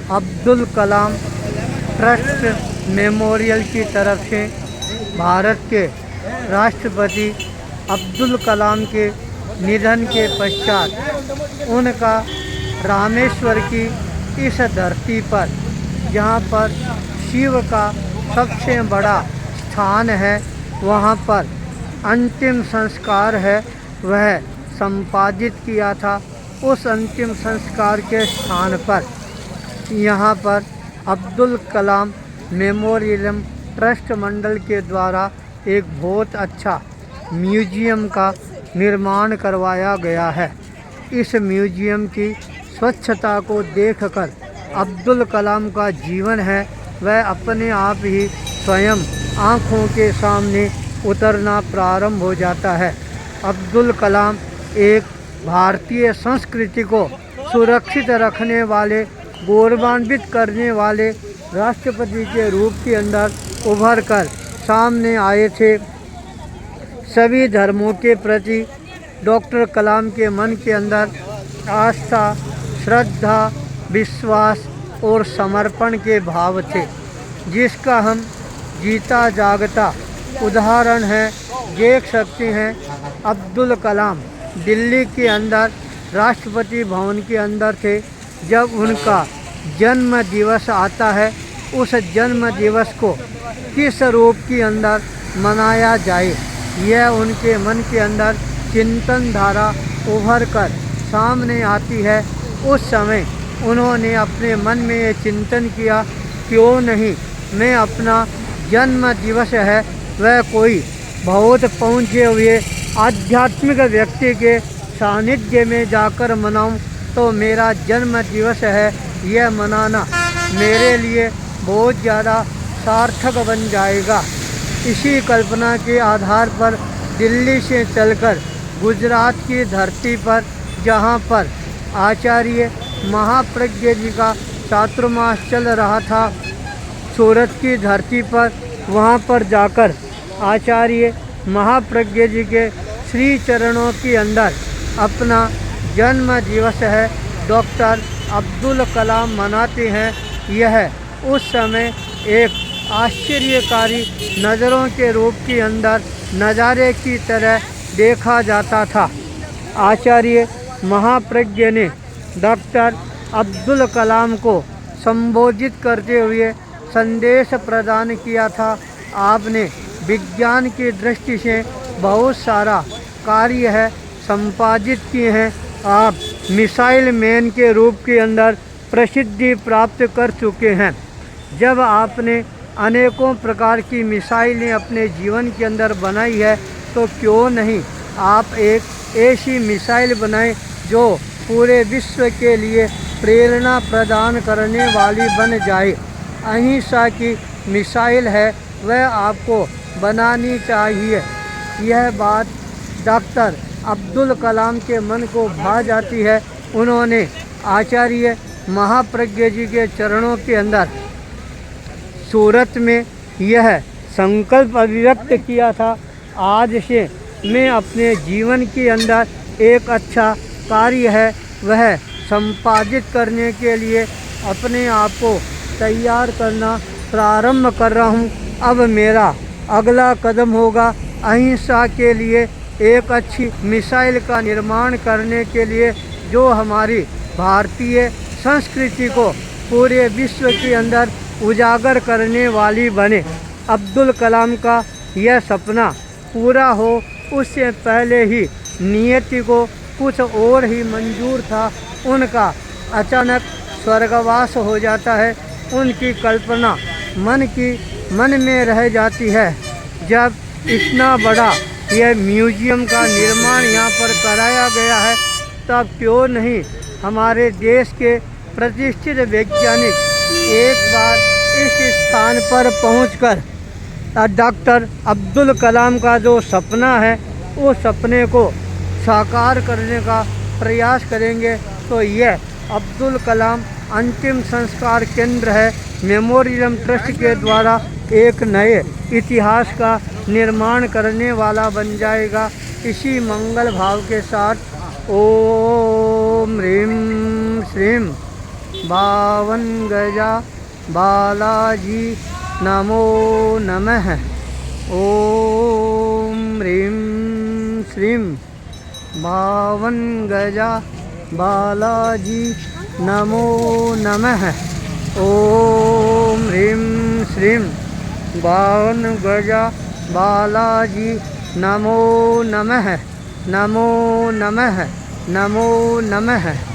Abdul Kalam trust memorial की तरफ से भारत के राष्ट्रपति अब्दुल कलाम के निधन के पश्चात उनका रामेश्वर की इस धरती पर, जहाँ पर शिव का सबसे बड़ा स्थान है, वहाँ पर अंतिम संस्कार है वह संपादित किया था। उस अंतिम संस्कार के स्थान पर यहाँ पर अब्दुल कलाम मेमोरियम ट्रस्ट मंडल के द्वारा एक बहुत अच्छा म्यूजियम का निर्माण करवाया गया है। इस म्यूजियम की स्वच्छता को देखकर अब्दुल कलाम का जीवन है वह अपने आप ही स्वयं आँखों के सामने उतरना प्रारंभ हो जाता है। अब्दुल कलाम एक भारतीय संस्कृति को सुरक्षित रखने वाले, गौरवान्वित करने वाले राष्ट्रपति के रूप के अंदर उभर कर सामने आए थे। सभी धर्मों के प्रति डॉक्टर कलाम के मन के अंदर आस्था, श्रद्धा, विश्वास और समर्पण के भाव थे, जिसका हम जीता जागता उदाहरण है देख सकते हैं। अब्दुल कलाम दिल्ली के अंदर राष्ट्रपति भवन के अंदर थे। जब उनका जन्म दिवस आता है, उस जन्म दिवस को किस रूप के अंदर मनाया जाए, यह उनके मन के अंदर चिंतन धारा उभर कर सामने आती है। उस समय उन्होंने अपने मन में ये चिंतन किया, क्यों नहीं मैं अपना जन्म दिवस है वह कोई बहुत पहुँचे हुए आध्यात्मिक व्यक्ति के सानिध्य में जाकर मनाऊं, तो मेरा जन्म दिवस है यह मनाना मेरे लिए बहुत ज़्यादा सार्थक बन जाएगा। इसी कल्पना के आधार पर दिल्ली से चलकर गुजरात की धरती पर, जहाँ पर आचार्य महाप्रज्ञ जी का चातुर्मास चल रहा था, सूरत की धरती पर, वहाँ पर जाकर आचार्य महाप्रज्ञ जी के श्री चरणों के अंदर अपना जन्म दिवस है डॉक्टर अब्दुल कलाम मनाते हैं। यह उस समय एक आश्चर्यकारी नज़रों के रूप के अंदर नज़ारे की तरह देखा जाता था। आचार्य महाप्रज्ञ ने डॉक्टर अब्दुल कलाम को संबोधित करते हुए संदेश प्रदान किया था। आपने विज्ञान की दृष्टि से बहुत सारा कार्य है संपादित किए हैं। आप मिसाइल मैन के रूप के अंदर प्रसिद्धि प्राप्त कर चुके हैं। जब आपने अनेकों प्रकार की मिसाइलें अपने जीवन के अंदर बनाई है, तो क्यों नहीं आप एक ऐसी मिसाइल बनाएं जो पूरे विश्व के लिए प्रेरणा प्रदान करने वाली बन जाए। अहिंसा की मिसाइल है वह आपको बनानी चाहिए। यह बात डॉक्टर अब्दुल कलाम के मन को भा जाती है। उन्होंने आचार्य महाप्रज्ञ जी के चरणों के अंदर सूरत में यह संकल्प अभिव्यक्त किया था, आज से मैं अपने जीवन के अंदर एक अच्छा कार्य है वह संपादित करने के लिए अपने आप को तैयार करना प्रारंभ कर रहा हूँ। अब मेरा अगला कदम होगा अहिंसा के लिए एक अच्छी मिसाइल का निर्माण करने के लिए, जो हमारी भारतीय संस्कृति को पूरे विश्व के अंदर उजागर करने वाली बने। अब्दुल कलाम का यह सपना पूरा हो उससे पहले ही नियति को कुछ और ही मंजूर था। उनका अचानक स्वर्गवास हो जाता है। उनकी कल्पना मन में रह जाती है। जब इतना बड़ा यह म्यूजियम का निर्माण यहाँ पर कराया गया है, तब क्यों नहीं हमारे देश के प्रतिष्ठित वैज्ञानिक एक बार इस स्थान पर पहुंचकर डॉक्टर अब्दुल कलाम का जो सपना है उस सपने को साकार करने का प्रयास करेंगे। तो यह अब्दुल कलाम अंतिम संस्कार केंद्र है, मेमोरियम ट्रस्ट के द्वारा एक नए इतिहास का निर्माण करने वाला बन जाएगा। इसी मंगल भाव के साथ ओम ह्रीं श्रीं बावन गजा बालाजी नमो नमः। ओम ह्रीं श्रीं बावन गजा बालाजी नमो नमः। ओम ह्रीं श्रीं बावन गजा बालाजी नमो नमः। नमो नमः। नमो नमः।